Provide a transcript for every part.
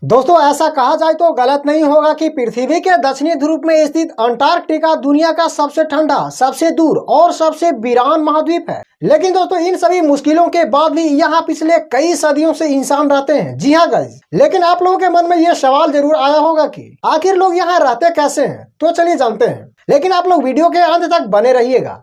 दोस्तों ऐसा कहा जाए तो गलत नहीं होगा कि पृथ्वी के दक्षिणी ध्रुव में स्थित अंटार्कटिका दुनिया का सबसे ठंडा, सबसे दूर और सबसे वीरान महाद्वीप है। लेकिन दोस्तों इन सभी मुश्किलों के बाद भी यहाँ पिछले कई सदियों से इंसान रहते हैं। जी हाँ गाइस, लेकिन आप लोगों के मन में ये सवाल जरूर आया होगा कि आखिर लोग यहाँ रहते कैसे हैं। तो चलिए जानते हैं, लेकिन आप लोग वीडियो के अंत तक बने रहिएगा।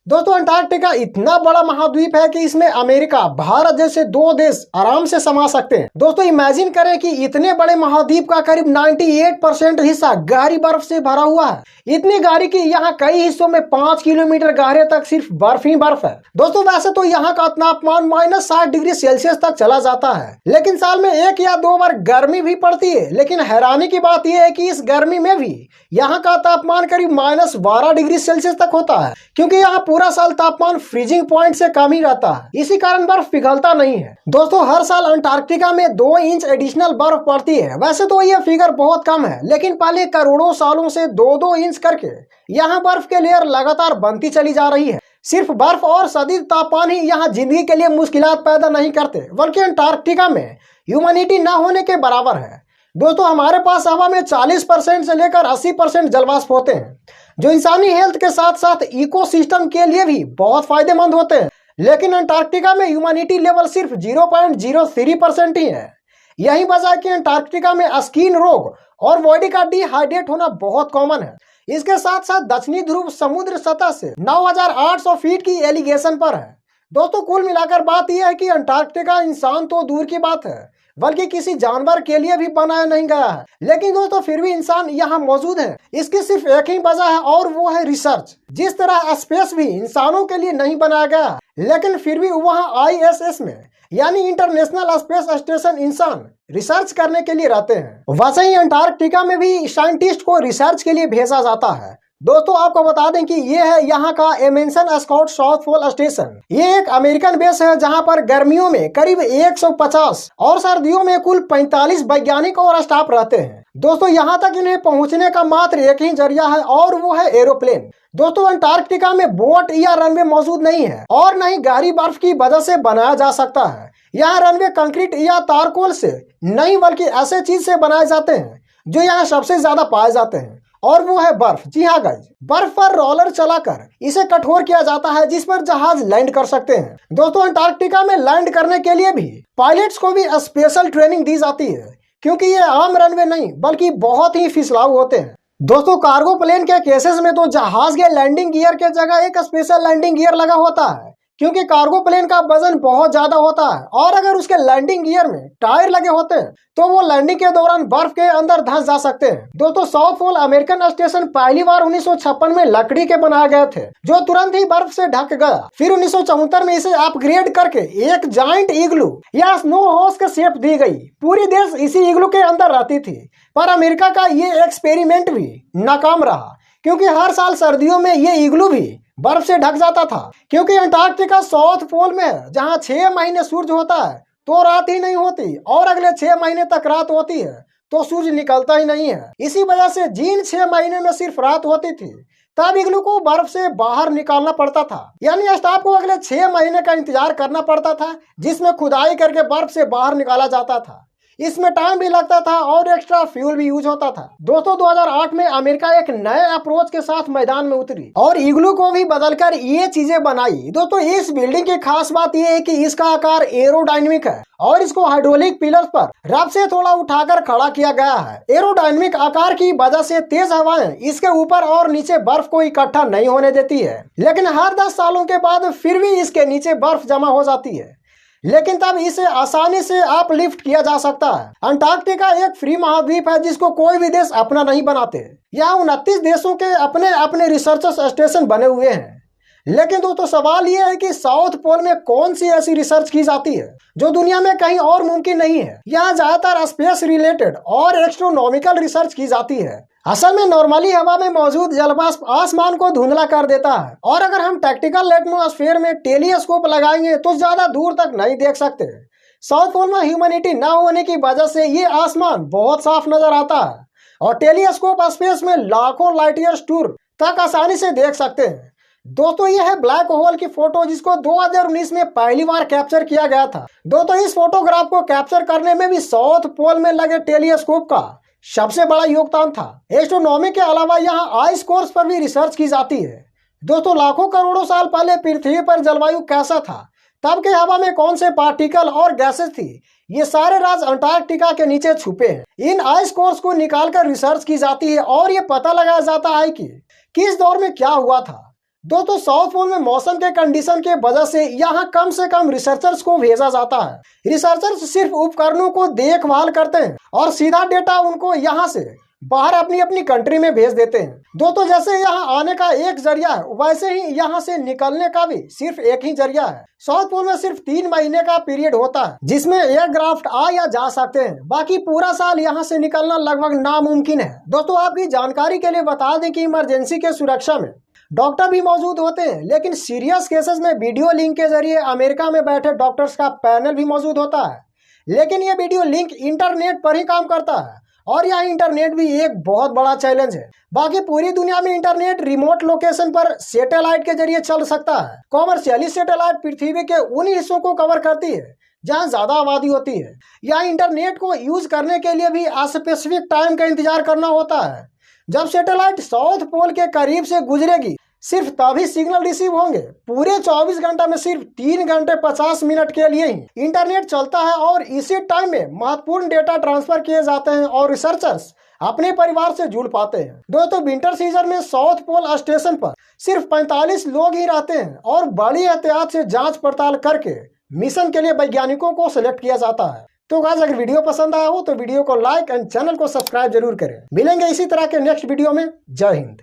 दोस्तों अंटार्कटिका इतना बड़ा महाद्वीप है कि इसमें अमेरिका, भारत जैसे दो देश आराम से समा सकते हैं। दोस्तों इमेजिन करें कि इतने बड़े महाद्वीप का करीब 98% हिस्सा गहरी बर्फ से भरा हुआ है। इतनी गहरी कि यहाँ कई हिस्सों में 5 किलोमीटर गहरे तक सिर्फ बर्फ ही बर्फ है। दोस्तों वैसे तो यहाँ का तापमान -60 डिग्री सेल्सियस तक चला जाता है, लेकिन साल में 1 या 2 बार गर्मी भी पड़ती है। लेकिन हैरानी की बात यह है कि इस गर्मी में भी यहाँ का तापमान करीब -12 डिग्री सेल्सियस तक होता है, क्योंकि यहाँ पूरा साल तापमान फ्रीजिंग पॉइंट से कम ही रहता है। इसी कारण बर्फ पिघलता नहीं है। दोस्तों हर साल अंटार्कटिका में 2 इंच एडिशनल बर्फ पड़ती है। वैसे तो यह फिगर बहुत कम है, लेकिन पहले करोड़ों सालों से 2-2 इंच करके यहाँ बर्फ के लेयर लगातार बनती चली जा रही है। सिर्फ बर्फ और शदीद तापमान ही यहाँ जिंदगी के लिए मुश्किलात पैदा नहीं करते, बल्कि अंटार्कटिका में ह्यूमैनिटी न होने के बराबर है। दोस्तों हमारे पास हवा में 40% से लेकर 80% जलवाष्प होते हैं, जो इंसानी हेल्थ के साथ साथ इकोसिस्टम के लिए भी बहुत फायदेमंद होते हैं। लेकिन अंटार्कटिका में ह्यूमैनिटी लेवल सिर्फ 0.03% ही है। यही वजह है कि अंटार्कटिका में स्किन रोग और बॉडी का डिहाइड्रेट होना बहुत कॉमन है। इसके साथ साथ दक्षिणी ध्रुव समुद्र सतह से 9800 फीट की एलिगेशन पर है। दोस्तों कुल मिलाकर बात यह है कि अंटार्कटिका इंसान तो दूर की बात है, बल्कि किसी जानवर के लिए भी बनाया नहीं गया है। लेकिन दोस्तों फिर भी इंसान यहाँ मौजूद है। इसकी सिर्फ एक ही वजह है और वो है रिसर्च। जिस तरह स्पेस भी इंसानों के लिए नहीं बनाया गया, लेकिन फिर भी वहाँ ISS में यानी इंटरनेशनल स्पेस स्टेशन इंसान रिसर्च करने के लिए रहते हैं। वैसे ही अंटार्कटिका में भी साइंटिस्ट को रिसर्च के लिए भेजा जाता है। दोस्तों आपको बता दें कि ये है यहाँ का एमेंसन स्कॉट साउथ पोल स्टेशन। ये एक अमेरिकन बेस है जहाँ पर गर्मियों में करीब 150 और सर्दियों में कुल 45 वैज्ञानिक और स्टाफ रहते हैं। दोस्तों यहाँ तक इन्हें पहुँचने का मात्र एक ही जरिया है और वो है एरोप्लेन। दोस्तों अंटार्कटिका में बोट या रनवे मौजूद नहीं है और न ही गहरी बर्फ की वजह से बनाया जा सकता है। यहाँ रनवे कंक्रीट या तारकोल से नहीं, बल्कि ऐसे चीज से बनाए जाते हैं जो यहाँ सबसे ज्यादा पाए जाते हैं, और वो है बर्फ। जी हाँ गाइस, बर्फ पर रोलर चलाकर इसे कठोर किया जाता है, जिस पर जहाज लैंड कर सकते हैं। दोस्तों अंटार्कटिका में लैंड करने के लिए भी पायलट्स को भी स्पेशल ट्रेनिंग दी जाती है, क्योंकि ये आम रनवे नहीं बल्कि बहुत ही फिसलाऊ होते हैं। दोस्तों कार्गो प्लेन के केसेस में तो जहाज के लैंडिंग गियर के जगह एक स्पेशल लैंडिंग गियर लगा होता है, क्योंकि कार्गो प्लेन का वजन बहुत ज्यादा होता है और अगर उसके लैंडिंग गियर में टायर लगे होते हैं तो वो लैंडिंग के दौरान बर्फ के अंदर धंस जा सकते हैं। दोस्तों साउथ पोल अमेरिकन स्टेशन पहली बार 1956 में लकड़ी के बनाए गए थे, जो तुरंत ही बर्फ से ढक गया। फिर 1974 में इसे अपग्रेड करके एक जाइंट इग्लू या स्नो हाउस के शेप दी गई। पूरी देश इसी इग्लू के अंदर रहती थी, पर अमेरिका का ये एक्सपेरिमेंट भी नाकाम रहा, क्योंकि हर साल सर्दियों में ये इग्लू भी बर्फ से ढक जाता था। क्योंकि अंटार्कटिका साउथ पोल में है, जहाँ 6 महीने सूर्य होता है तो रात ही नहीं होती, और अगले 6 महीने तक रात होती है तो सूर्य निकलता ही नहीं है। इसी वजह से जिन 6 महीने में सिर्फ रात होती थी, तब इग्लू को बर्फ से बाहर निकालना पड़ता था। यानी स्टाफ को अगले 6 महीने का इंतजार करना पड़ता था, जिसमें खुदाई करके बर्फ से बाहर निकाला जाता था। इसमें टाइम भी लगता था और एक्स्ट्रा फ्यूल भी यूज होता था। दोस्तों 2008 में अमेरिका एक नए अप्रोच के साथ मैदान में उतरी और इग्लू को भी बदलकर ये चीजें बनाई। दोस्तों इस बिल्डिंग की खास बात यह है कि इसका आकार एरोडायनेमिक है और इसको हाइड्रोलिक पिलर्स पर रफ से थोड़ा उठाकर खड़ा किया गया है। एरोडायनेमिक आकार की वजह से तेज हवाएं इसके ऊपर और नीचे बर्फ को इकट्ठा नहीं होने देती है, लेकिन हर 10 सालों के बाद फिर भी इसके नीचे बर्फ जमा हो जाती है, लेकिन तब इसे आसानी से अपलिफ्ट किया जा सकता है। अंटार्कटिका एक फ्री महाद्वीप है जिसको कोई भी देश अपना नहीं बनाते। यहाँ 29 देशों के अपने अपने रिसर्च स्टेशन बने हुए हैं। लेकिन दोस्तों सवाल ये है कि साउथ पोल में कौन सी ऐसी रिसर्च की जाती है जो दुनिया में कहीं और मुमकिन नहीं है। यहाँ ज्यादातर स्पेस रिलेटेड और एस्ट्रोनॉमिकल रिसर्च की जाती है। असल में नॉर्मली हवा में मौजूद जलवाष्प आसमान को धुंधला कर देता है, और अगर हम टैक्टिकल एटमॉस्फेयर में टेलीस्कोप लगाएंगे तो ज्यादा दूर तक नहीं देख सकते। साउथ पोल में ह्यूमैनिटी न होने की वजह से ये आसमान बहुत साफ नजर आता है, और टेलीस्कोप स्पेस में लाखों लाइट ईयर्स दूर तक आसानी से देख सकते हैं। दोस्तों ये है ब्लैक होल की फोटो जिसको 2019 में पहली बार कैप्चर किया गया था। दोस्तों इस फोटोग्राफ को कैप्चर करने में भी साउथ पोल में लगे टेलीस्कोप का सबसे बड़ा योगदान था। एस्ट्रोनॉमी के अलावा यहाँ आइस कोर्स पर भी रिसर्च की जाती है। दोस्तों लाखों करोड़ों साल पहले पृथ्वी पर जलवायु कैसा था, तब के हवा में कौन से पार्टिकल और गैसेस थी, ये सारे राज अंटार्कटिका के नीचे छुपे हैं। इन आइस कोर्स को निकालकर रिसर्च की जाती है और ये पता लगाया जाता है कि किस दौर में क्या हुआ था। दोस्तों साउथ पोल में मौसम के कंडीशन के वजह से यहाँ कम से कम रिसर्चर्स को भेजा जाता है। रिसर्चर्स सिर्फ उपकरणों को देखभाल करते हैं और सीधा डेटा उनको यहाँ से बाहर अपनी अपनी कंट्री में भेज देते हैं। दोस्तों जैसे यहाँ आने का एक जरिया है, वैसे ही यहाँ से निकलने का भी सिर्फ एक ही जरिया है। साउथ पोल में सिर्फ 3 महीने का पीरियड होता है जिसमें एयरक्राफ्ट आ या जा सकते हैं, बाकी पूरा साल यहाँ से निकलना लगभग नामुमकिन है। दोस्तों आपकी जानकारी के लिए बता दें कि इमरजेंसी के सुरक्षा में डॉक्टर भी मौजूद होते हैं, लेकिन सीरियस केसेस में वीडियो लिंक के जरिए अमेरिका में बैठे डॉक्टर्स का पैनल भी मौजूद होता है। लेकिन ये वीडियो लिंक इंटरनेट पर ही काम करता है और यह इंटरनेट भी एक बहुत बड़ा चैलेंज है। बाकी पूरी दुनिया में इंटरनेट रिमोट लोकेशन पर सैटेलाइट के जरिए चल सकता है। कॉमर्शियली सैटेलाइट पृथ्वी के उन हिस्सों को कवर करती है जहां ज्यादा आबादी होती है। यह इंटरनेट को यूज करने के लिए भी स्पेसिफिक टाइम का इंतजार करना होता है। जब सैटेलाइट साउथ पोल के करीब से गुजरेगी सिर्फ तभी सिग्नल रिसीव होंगे। पूरे 24 घंटा में सिर्फ 3 घंटे 50 मिनट के लिए ही इंटरनेट चलता है और इसी टाइम में महत्वपूर्ण डेटा ट्रांसफर किए जाते हैं और रिसर्चर्स अपने परिवार से जुड़ पाते हैं। दोस्तों विंटर सीजन में साउथ पोल स्टेशन पर सिर्फ 45 लोग ही रहते हैं और बड़ी एहतियात से जांच पड़ताल करके मिशन के लिए वैज्ञानिकों को सिलेक्ट किया जाता है। तो गाइस अगर वीडियो पसंद आया हो तो वीडियो को लाइक एंड चैनल को सब्सक्राइब जरूर करें। मिलेंगे इसी तरह के नेक्स्ट वीडियो में। जय हिंद।